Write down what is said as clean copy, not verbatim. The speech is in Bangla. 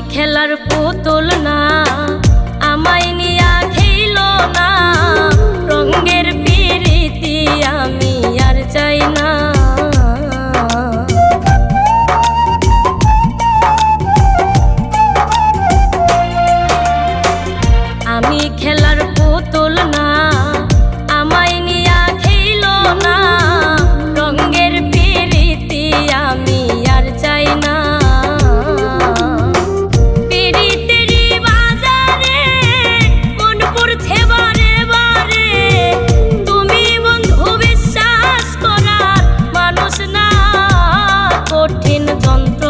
খেলার পুতুল না, আমায় নিয়া খেইল না, রঙের পিরিতি আমি আর চাই না। আমি খেলার পুতুল না, আমায় নিয়া খেইল না, রঙের পিরিতি আমি আর চাই না। কঠিন যন্ত্র